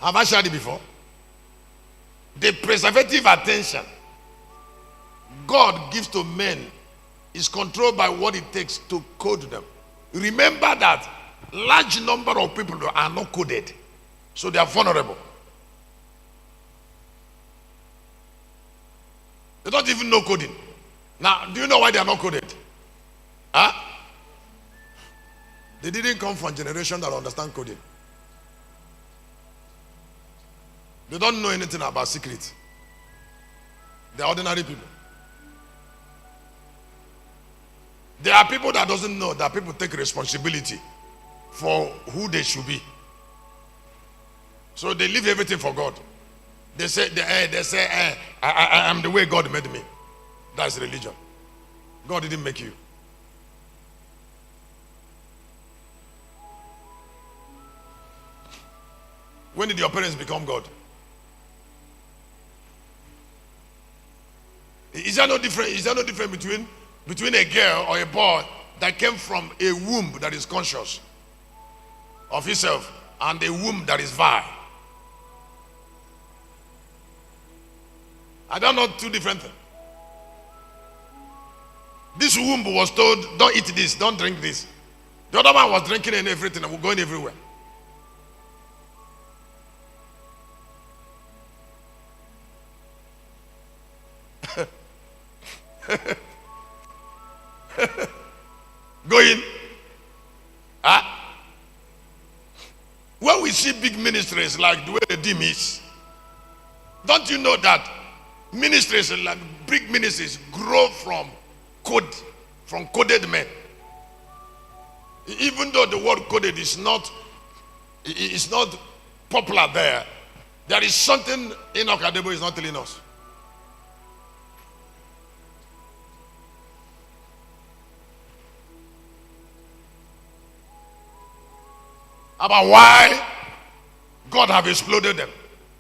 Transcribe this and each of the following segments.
Have I shared it before? The preservative attention God gives to men is controlled by what it takes to code them. Remember that large number of people are not coded, so they are vulnerable. They don't even know coding. Now, do you know why they are not coded? Huh? They didn't come from a generation that understand coding. They don't know anything about secrets. They are ordinary people. There are people that doesn't know that people take responsibility for who they should be. So they leave everything for God. They say, I am the way God made me. That's religion. God didn't make you. When did your parents become God? Is there no difference? Is there no difference between a girl or a boy that came from a womb that is conscious of himself and a womb that is vile? I don't know, two different things. This womb was told, don't eat this, don't drink this. The other one was drinking and everything and going everywhere. Going. When we see big ministries like the way the dim is, don't you know that ministries like big ministries grow from coded men? Even though the word coded is not popular there is something Enoch Adebo is not telling us. About why God have exploded them.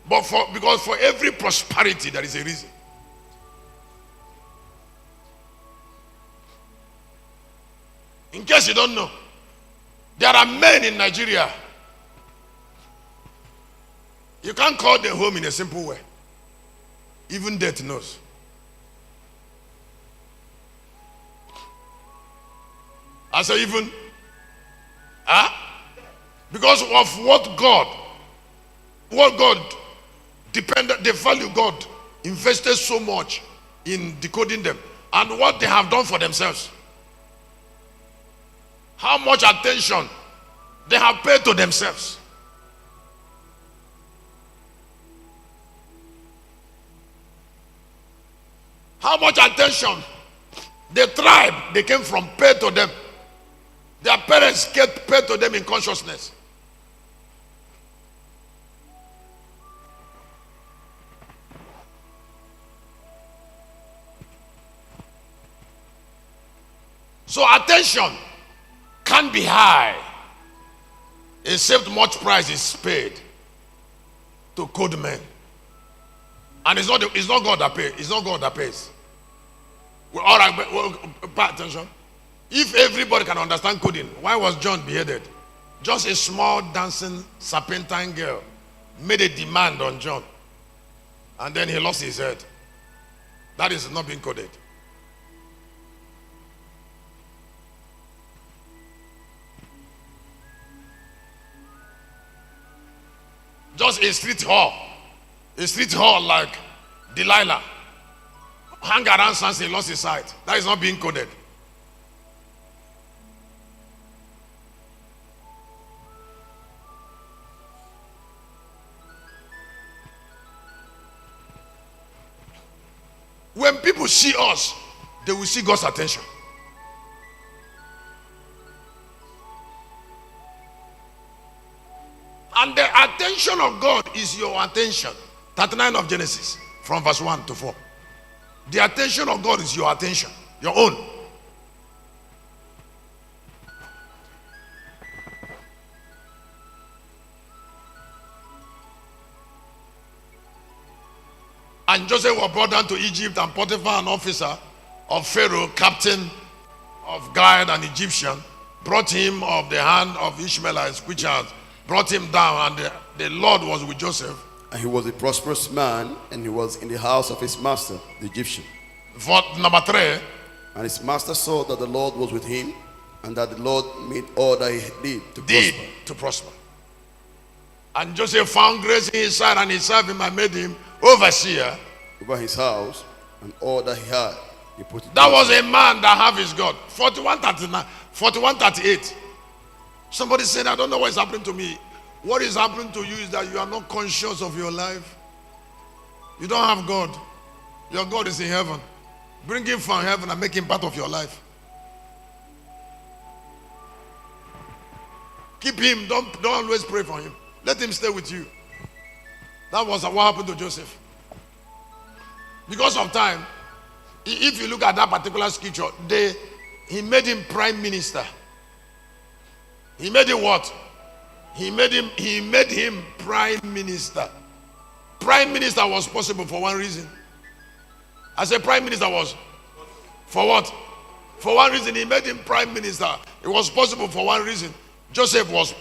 Because for every prosperity there is a reason. In case you don't know, there are men in Nigeria. You can't call them home in a simple way. Even death knows. I say even, because of what God depended, they value God, invested so much in decoding them and what they have done for themselves. How much attention they have paid to themselves. How much attention the tribe they came from paid to them. Their parents paid to them in consciousness. So attention can be high, except much price is paid to code men. And it's not God that pays. It's not God that pays. Well, all right, pay attention. If everybody can understand coding, why was John beheaded? Just a small dancing serpentine girl made a demand on John, and then he lost his head. That is not being coded. Just a street hall like Delilah, hang around since he lost his sight. That is not being coded. When people see us, they will see God's attention. And the attention of God is your attention. 39 of Genesis, from verse 1 to 4. The attention of God is your attention, your own. And Joseph was brought down to Egypt, and Potiphar, an officer of Pharaoh, captain of guard and Egyptian, brought him of the hand of Ishmaelites, which had brought him down, and the Lord was with Joseph. And he was a prosperous man, and he was in the house of his master, the Egyptian. For number 3. And his master saw that the Lord was with him, and that the Lord made all that he did to prosper. And Joseph found grace in his sight, and he served him and made him overseer over his house, and all that he had he put it. That was a man that have his God. 41:39, 41:38. Somebody said, I don't know what is happening to me. What is happening to you is that you are not conscious of your life. You don't have God. Your God is in heaven. Bring him from heaven and make him part of your life. Keep him. Don't always pray for him. Let him stay with you. That was what happened to Joseph. Because of time, if you look at that particular scripture, he made him prime minister. He made him what? He made him prime minister. Prime minister was possible for one reason. I said prime minister was for what? For one reason. He made him prime minister. It was possible for one reason. Joseph was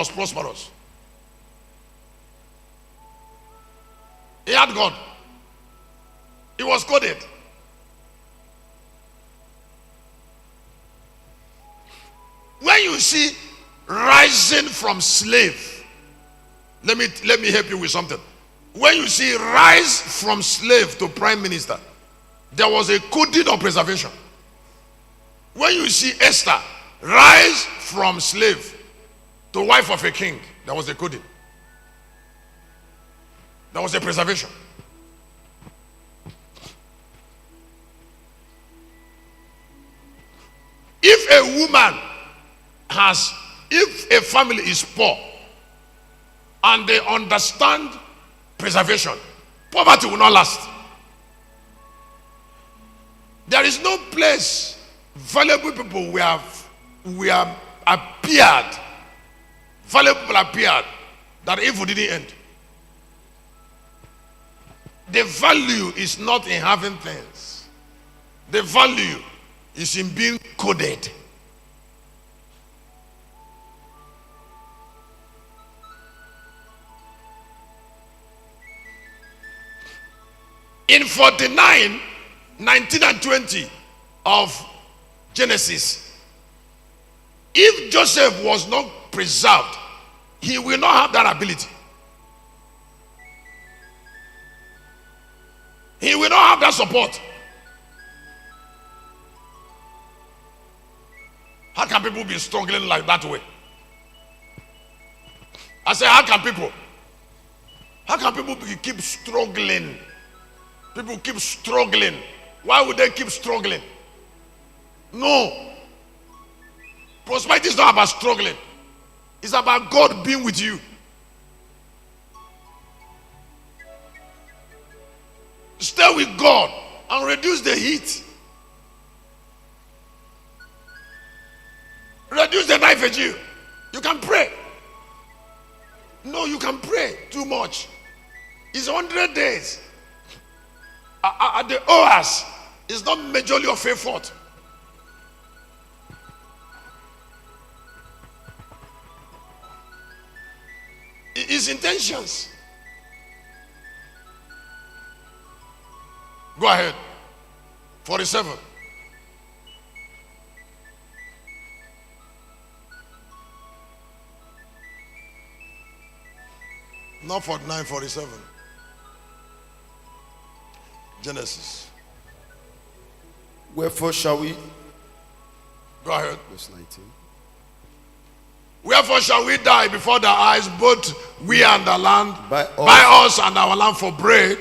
prosperous. He had God. He was coded. When you see rising from slave, let me help you with something. When you see rise from slave to prime minister, there was a coding of preservation. When you see Esther rise from slave to wife of a king, there was a coding. There was a preservation. If a woman if a family is poor and they understand preservation, poverty will not last. There is no place valuable people we have appeared, valuable people appeared that evil didn't end. The value is not in having things. The value is in being coded. In 49, 19 and 20 of Genesis, if Joseph was not preserved, he will not have that ability. He will not have that support. How can people be struggling like that way? I say, how can people keep struggling? People keep struggling. Why would they keep struggling? No. Prosperity is not about struggling. It's about God being with you. Stay with God and reduce the heat. Reduce the knife edge. You can pray. No, you can pray too much. It's 100 days. At the hours, it's not majorly of effort. It's intentions. Go ahead. 47. Not 49, 47. Genesis. Wherefore shall we? Go ahead. Verse 19. Wherefore shall we die before the eyes, both we and the land, By us and our land for bread,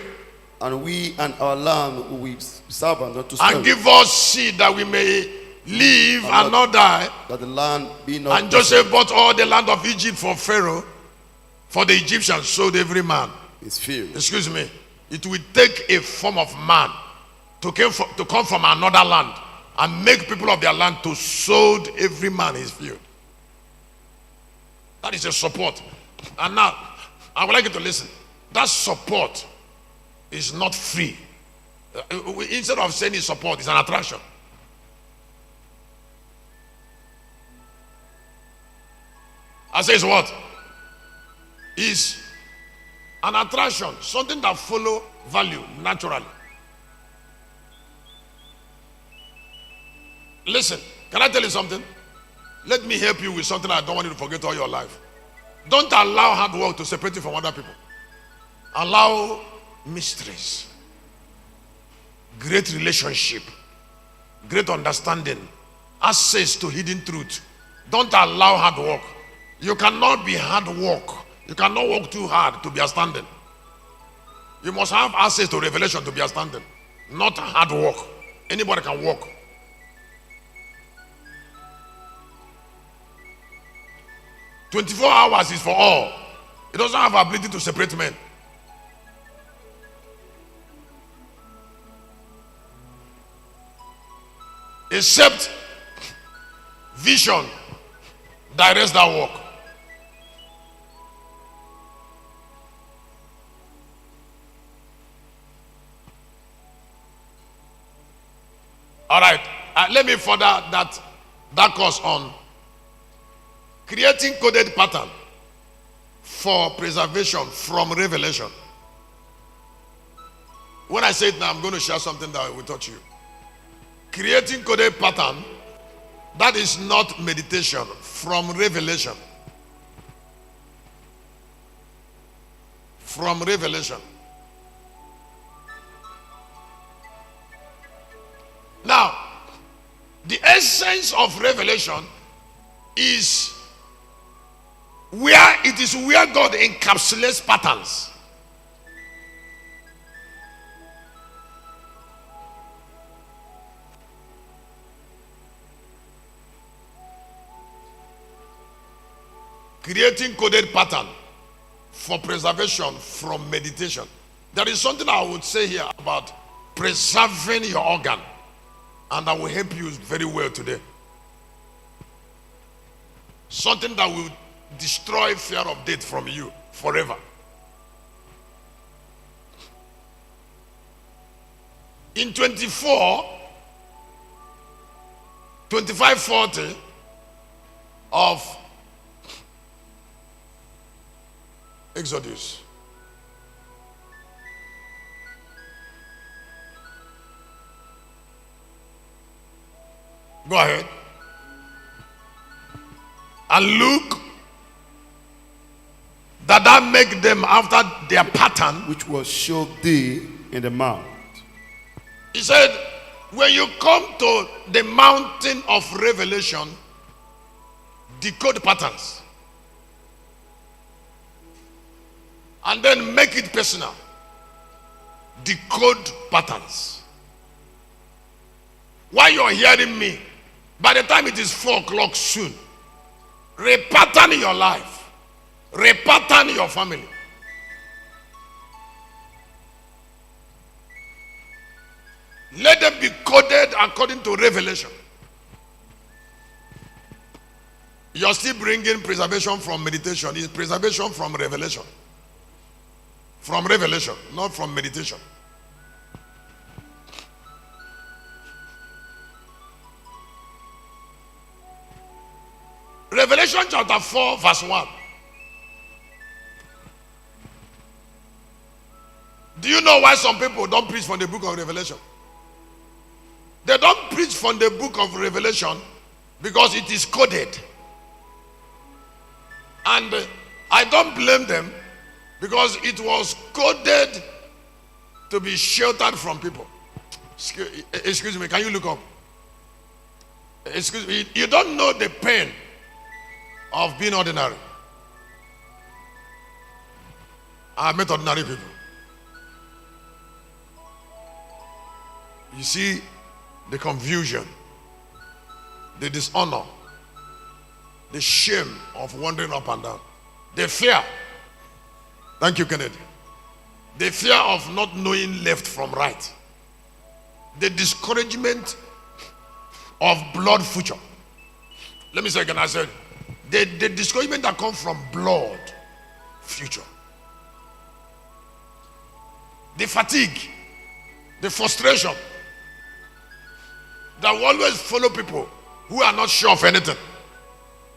and we and our land who we serve and not to and give us seed that we may live and not die. That the land be not. And Joseph bought all the land of Egypt for Pharaoh, for the Egyptians sold every man. His field. Excuse me. It will take a form of man to come from another land and make people of their land to sold every man his field. That is a support. And now, I would like you to listen. That support is not free. Instead of saying it's support, it's an attraction. I say it's what? is an attraction, something that follow value naturally. Listen, can I tell you something? Let me help you with something I don't want you to forget all your life. Don't allow hard work to separate you from other people. Allow mysteries, great relationship, great understanding, access to hidden truth. Don't allow hard work. You cannot be hard work. You cannot work too hard to be outstanding. You must have access to revelation to be outstanding, not hard work. Anybody can work. "24 hours is for all." It doesn't have ability to separate men. Except vision directs that work. All right, let me further that course on creating coded pattern for preservation from revelation. When I say it now, I'm going to share something that will touch you. Creating coded pattern, that is not meditation, from revelation. From revelation. Now, the essence of revelation is where God encapsulates patterns. Creating coded pattern for preservation from meditation. There is something I would say here about preserving your organ, and that will help you very well today. Something that will destroy fear of death from you forever. In 25:40 of Exodus, go ahead and look that thou make them after their pattern which was showed thee in the mount. He said, when you come to the mountain of revelation, decode patterns and then make it personal. Decode patterns. While you're hearing me, by the time it is 4 o'clock soon, repattern your life, repattern your family. Let them be coded according to revelation. You're still bringing preservation from meditation. It's preservation from revelation. From revelation, not from meditation. Revelation chapter 4 verse 1. Do you know why some people don't preach from the book of Revelation? They don't preach from the book of Revelation because it is coded. And I don't blame them, because it was coded to be sheltered from people. Excuse me, can you look up? Excuse me, you don't know the pain of being ordinary. I met ordinary people. You see the confusion, the dishonor, the shame of wandering up and down, the fear. Thank you, Kennedy. The fear of not knowing left from right, the discouragement of blood future. Let me say again, I said, the discouragement that comes from blood future, the fatigue, the frustration that will always follow people who are not sure of anything.